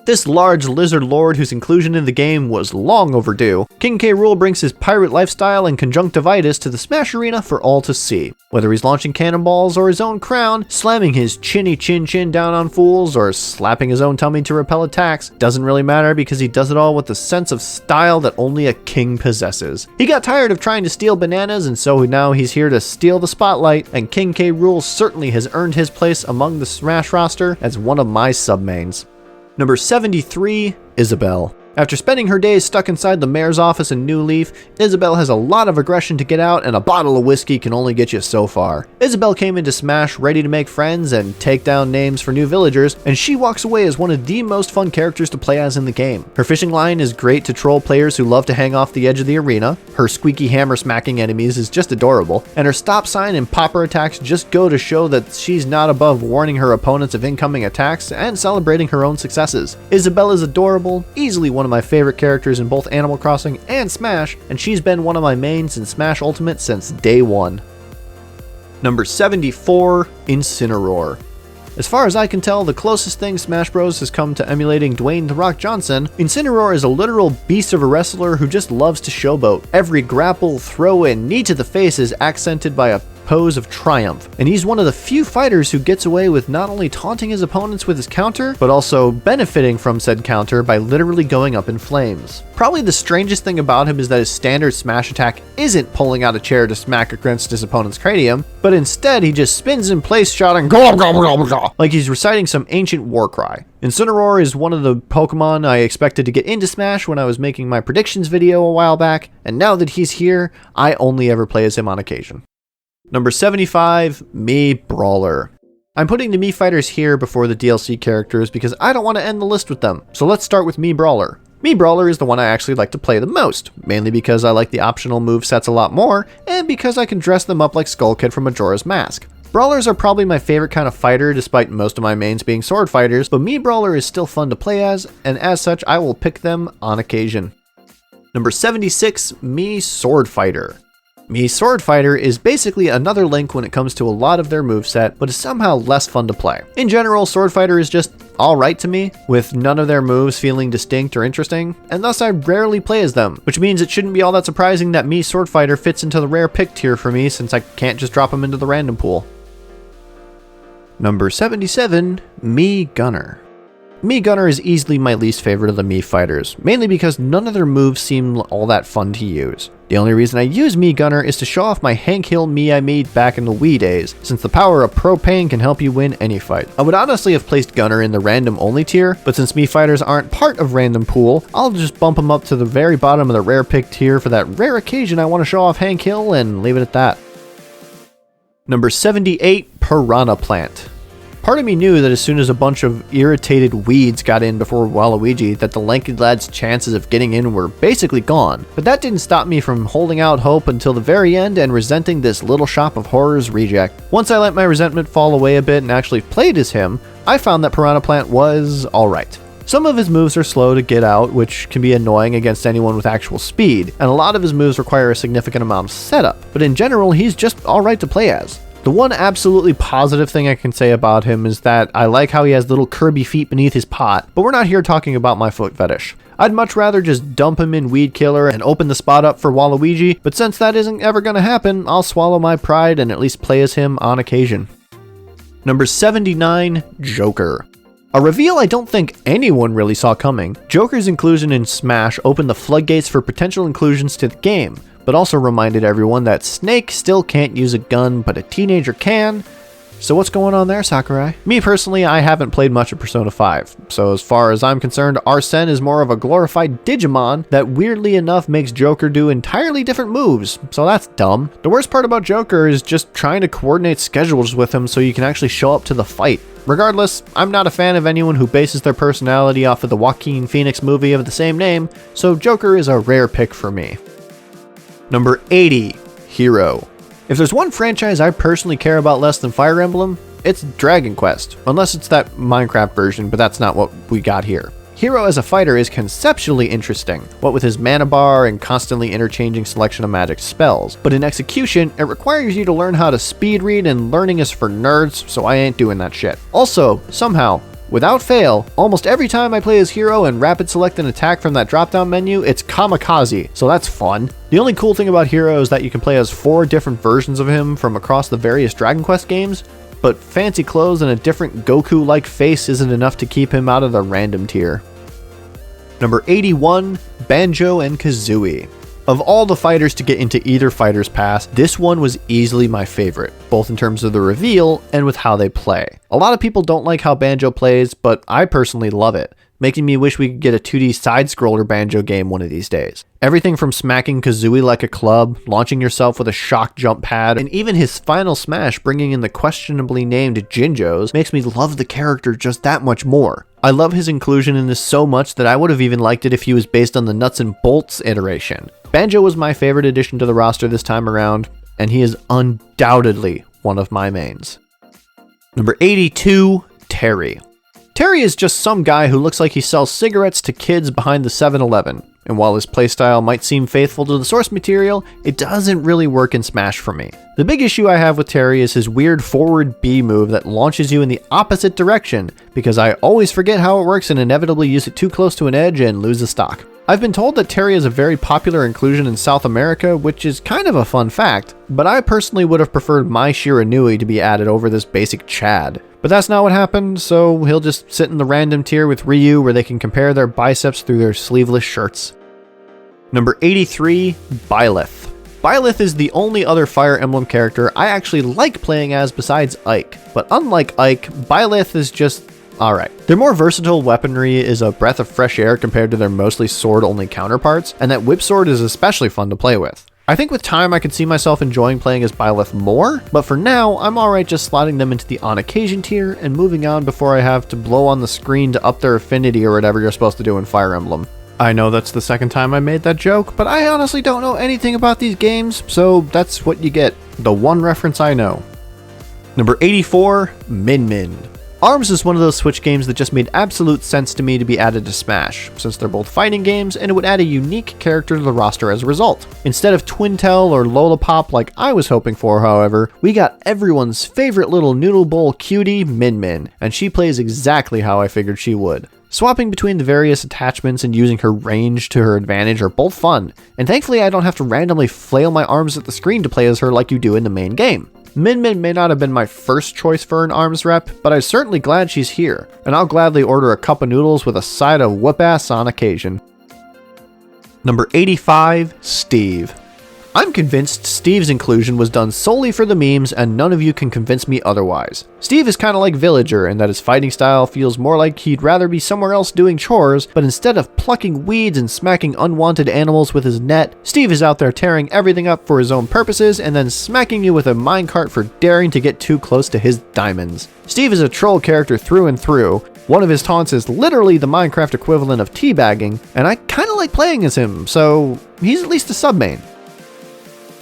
This large lizard lord whose inclusion in the game was long overdue, King K Rool brings his pirate lifestyle and conjunctivitis to the Smash arena for all to see. Whether he's launching cannonballs or his own crown, slamming his chinny chin down on fools, or slapping his own tummy to repel attacks, doesn't really matter because he does it all with the sense of style that only a king possesses. He got tired of trying to steal bananas, and so now he's here to steal the spotlight, and King K Rool certainly has earned his place among the Smash roster as one of my submains. Number 73, Isabelle. After spending her days stuck inside the mayor's office in New Leaf, Isabelle has a lot of aggression to get out, and a bottle of whiskey can only get you so far. Isabelle came into Smash ready to make friends and take down names for new villagers, and she walks away as one of the most fun characters to play as in the game. Her fishing line is great to troll players who love to hang off the edge of the arena, her squeaky hammer smacking enemies is just adorable, and her stop sign and popper attacks just go to show that she's not above warning her opponents of incoming attacks and celebrating her own successes. Isabelle is adorable, easily one of my favorite characters in both Animal Crossing and Smash, and she's been one of my mains in Smash Ultimate since day one. Number 74, Incineroar. As far as I can tell, the closest thing Smash Bros has come to emulating Dwayne "The Rock" Johnson, Incineroar is a literal beast of a wrestler who just loves to showboat. Every grapple, throw, and knee to the face is accented by a pose of triumph, and he's one of the few fighters who gets away with not only taunting his opponents with his counter, but also benefiting from said counter by literally going up in flames. Probably the strangest thing about him is that his standard Smash attack isn't pulling out a chair to smack against his opponent's cranium, but instead he just spins in place shouting "Go, go, go, go," like he's reciting some ancient war cry. Incineroar is one of the Pokemon I expected to get into Smash when I was making my predictions video a while back, and now that he's here, I only ever play as him on occasion. Number 75, Mii Brawler. I'm putting the Mii fighters here before the DLC characters because I don't want to end the list with them, so let's start with Mii Brawler. Mii Brawler is the one I actually like to play the most, mainly because I like the optional movesets a lot more, and because I can dress them up like Skull Kid from Majora's Mask. Brawlers are probably my favorite kind of fighter despite most of my mains being sword fighters, but Mii Brawler is still fun to play as, and as such I will pick them on occasion. Number 76, Mii Sword Fighter. Mii Sword Fighter is basically another Link when it comes to a lot of their moveset, but is somehow less fun to play. In general, Sword Fighter is just alright to me, with none of their moves feeling distinct or interesting, and thus I rarely play as them, which means it shouldn't be all that surprising that Mii Sword Fighter fits into the rare pick tier for me since I can't just drop him into the random pool. Number 77, Mii Gunner. Mii Gunner is easily my least favorite of the Mii fighters, mainly because none of their moves seem all that fun to use. The only reason I use Mii Gunner is to show off my Hank Hill Mii I made back in the Wii days, since the power of Propane can help you win any fight. I would honestly have placed Gunner in the random only tier, but since Mii fighters aren't part of random pool, I'll just bump him up to the very bottom of the rare pick tier for that rare occasion I want to show off Hank Hill and leave it at that. Number 78, Piranha Plant. Part of me knew that as soon as a bunch of irritated weeds got in before Waluigi, that the lanky lad's chances of getting in were basically gone. But that didn't stop me from holding out hope until the very end and resenting this Little Shop of Horrors reject. Once I let my resentment fall away a bit and actually played as him, I found that Piranha Plant was alright. Some of his moves are slow to get out, which can be annoying against anyone with actual speed, and a lot of his moves require a significant amount of setup, but in general he's just alright to play as. The one absolutely positive thing I can say about him is that I like how he has little Kirby feet beneath his pot, but we're not here talking about my foot fetish. I'd much rather just dump him in Weed Killer and open the spot up for Waluigi, but since that isn't ever gonna happen, I'll swallow my pride and at least play as him on occasion. Number 79, Joker. A reveal I don't think anyone really saw coming. Joker's inclusion in Smash opened the floodgates for potential inclusions to the game, but also reminded everyone that Snake still can't use a gun, but a teenager can. So what's going on there, Sakurai? Me personally, I haven't played much of Persona 5, so as far as I'm concerned, Arsene is more of a glorified Digimon that weirdly enough makes Joker do entirely different moves, so that's dumb. The worst part about Joker is just trying to coordinate schedules with him so you can actually show up to the fight. Regardless, I'm not a fan of anyone who bases their personality off of the Joaquin Phoenix movie of the same name, so Joker is a rare pick for me. Number 80, Hero. If there's one franchise I personally care about less than Fire Emblem, it's Dragon Quest, unless it's that Minecraft version, but that's not what we got here. Hero as a fighter is conceptually interesting, what with his mana bar and constantly interchanging selection of magic spells, but in execution, it requires you to learn how to speed read, and learning is for nerds, so I ain't doing that shit. Also, somehow, without fail, almost every time I play as Hero and rapid select an attack from that drop-down menu, it's Kamikaze, so that's fun. The only cool thing about Hero is that you can play as 4 different versions of him from across the various Dragon Quest games, but fancy clothes and a different Goku-like face isn't enough to keep him out of the random tier. Number 81, Banjo and Kazooie. Of all the fighters to get into either fighter's pass, this one was easily my favorite, both in terms of the reveal and with how they play. A lot of people don't like how Banjo plays, but I personally love it, making me wish we could get a 2D side-scroller Banjo game one of these days. Everything from smacking Kazooie like a club, launching yourself with a shock jump pad, and even his final smash bringing in the questionably named Jinjos makes me love the character just that much more. I love his inclusion in this so much that I would have even liked it if he was based on the Nuts and Bolts iteration. Banjo was my favorite addition to the roster this time around, and he is undoubtedly one of my mains. Number 82, Terry. Terry is just some guy who looks like he sells cigarettes to kids behind the 7-Eleven, and while his playstyle might seem faithful to the source material, it doesn't really work in Smash for me. The big issue I have with Terry is his weird forward B move that launches you in the opposite direction, because I always forget how it works and inevitably use it too close to an edge and lose the stock. I've been told that Terry is a very popular inclusion in South America, which is kind of a fun fact, but I personally would have preferred my Shiranui to be added over this basic Chad. But that's not what happened, so he'll just sit in the random tier with Ryu where they can compare their biceps through their sleeveless shirts. Number 83, Byleth. Byleth is the only other Fire Emblem character I actually like playing as besides Ike, but unlike Ike, Byleth is just alright. Their more versatile weaponry is a breath of fresh air compared to their mostly sword-only counterparts, and that whip sword is especially fun to play with. I think with time I could see myself enjoying playing as Byleth more, but for now, I'm alright just slotting them into the on-occasion tier and moving on before I have to blow on the screen to up their affinity or whatever you're supposed to do in Fire Emblem. I know that's the second time I made that joke, but I honestly don't know anything about these games, so that's what you get. The one reference I know. Number 84, Min Min. ARMS is one of those Switch games that just made absolute sense to me to be added to Smash, since they're both fighting games and it would add a unique character to the roster as a result. Instead of Twintel or Lollipop like I was hoping for, however, we got everyone's favorite little noodle bowl cutie, Min Min, and she plays exactly how I figured she would. Swapping between the various attachments and using her range to her advantage are both fun, and thankfully I don't have to randomly flail my arms at the screen to play as her like you do in the main game. Min Min may not have been my first choice for an ARMS rep, but I'm certainly glad she's here, and I'll gladly order a cup of noodles with a side of whoop-ass on occasion. Number 85, Steve. I'm convinced Steve's inclusion was done solely for the memes, and none of you can convince me otherwise. Steve is kinda like Villager in that his fighting style feels more like he'd rather be somewhere else doing chores, but instead of plucking weeds and smacking unwanted animals with his net, Steve is out there tearing everything up for his own purposes and then smacking you with a minecart for daring to get too close to his diamonds. Steve is a troll character through and through. One of his taunts is literally the Minecraft equivalent of teabagging, and I kinda like playing as him, so he's at least a sub-main.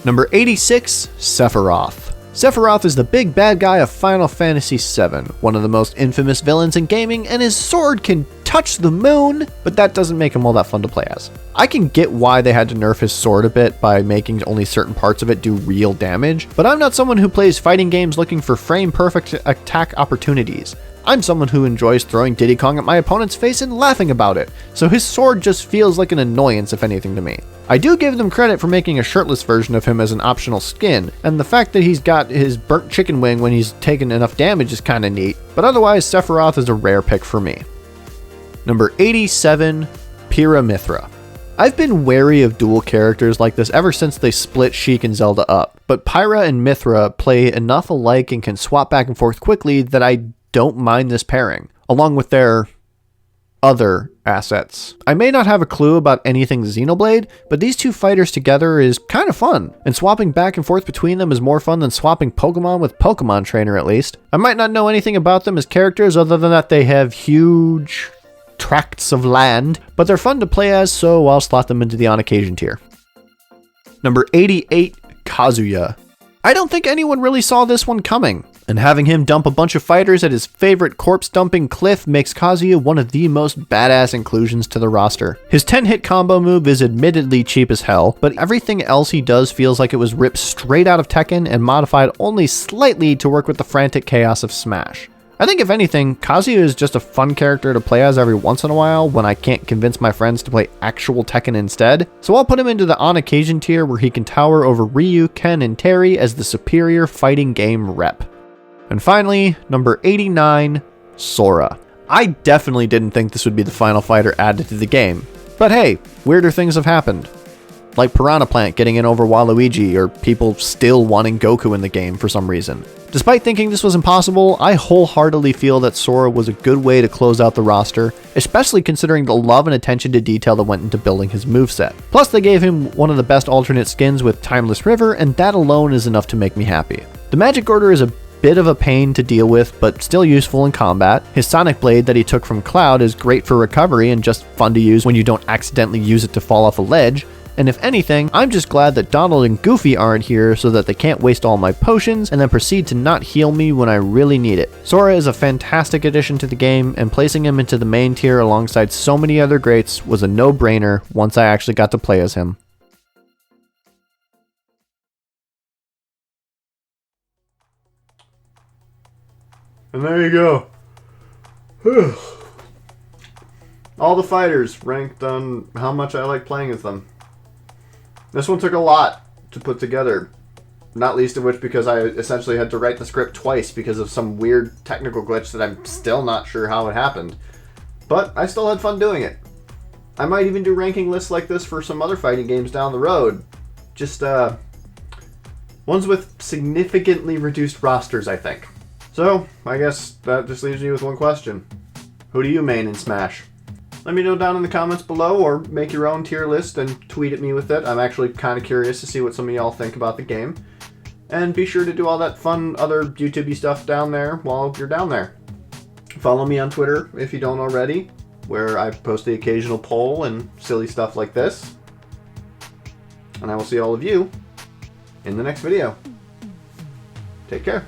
Number 86, Sephiroth. Sephiroth is the big bad guy of Final Fantasy VII, one of the most infamous villains in gaming, and his sword can touch the moon, but that doesn't make him all that fun to play as. I can get why they had to nerf his sword a bit by making only certain parts of it do real damage, but I'm not someone who plays fighting games looking for frame-perfect attack opportunities. I'm someone who enjoys throwing Diddy Kong at my opponent's face and laughing about it, so his sword just feels like an annoyance if anything to me. I do give them credit for making a shirtless version of him as an optional skin, and the fact that he's got his burnt chicken wing when he's taken enough damage is kinda neat, but otherwise Sephiroth is a rare pick for me. Number 87, Pyra/Mythra. I've been wary of dual characters like this ever since they split Chic and Zelda up, but Pyra and Mythra play enough alike and can swap back and forth quickly that I don't mind this pairing, along with their other assets. I may not have a clue about anything Xenoblade, but these two fighters together is kind of fun, and swapping back and forth between them is more fun than swapping Pokemon with Pokemon Trainer at least. I might not know anything about them as characters other than that they have huge tracts of land, but they're fun to play as, so I'll slot them into the on occasion tier. Number 88, Kazuya. I don't think anyone really saw this one coming, and having him dump a bunch of fighters at his favorite corpse dumping cliff makes Kazuya one of the most badass inclusions to the roster. His 10-hit combo move is admittedly cheap as hell, but everything else he does feels like it was ripped straight out of Tekken and modified only slightly to work with the frantic chaos of Smash. I think if anything, Kazuya is just a fun character to play as every once in a while when I can't convince my friends to play actual Tekken instead, so I'll put him into the on-occasion tier where he can tower over Ryu, Ken, and Terry as the superior fighting game rep. And finally, number 89, Sora. I definitely didn't think this would be the final fighter added to the game, but hey, weirder things have happened. Like Piranha Plant getting in over Waluigi, or people still wanting Goku in the game for some reason. Despite thinking this was impossible, I wholeheartedly feel that Sora was a good way to close out the roster, especially considering the love and attention to detail that went into building his moveset. Plus they gave him one of the best alternate skins with Timeless River, and that alone is enough to make me happy. The magic order is a bit of a pain to deal with, but still useful in combat. His Sonic Blade that he took from Cloud is great for recovery and just fun to use when you don't accidentally use it to fall off a ledge. And if anything, I'm just glad that Donald and Goofy aren't here so that they can't waste all my potions and then proceed to not heal me when I really need it. Sora is a fantastic addition to the game, and placing him into the main tier alongside so many other greats was a no-brainer once I actually got to play as him.
And there you go. All the fighters ranked on how much I like playing as them. This one took a lot to put together, not least of which because I essentially had to write the script twice because of some weird technical glitch that I'm still not sure how it happened. But I still had fun doing it. I might even do ranking lists like this for some other fighting games down the road. Just, ones with significantly reduced rosters, I think. So, I guess that just leaves me with one question. Who do you main in Smash? Let me know down in the comments below, or make your own tier list and tweet at me with it. I'm actually kind of curious to see what some of y'all think about the game. And be sure to do all that fun other YouTube-y stuff down there while you're down there. Follow me on Twitter if you don't already, where I post the occasional poll and silly stuff like this. And I will see all of you in the next video. Take care.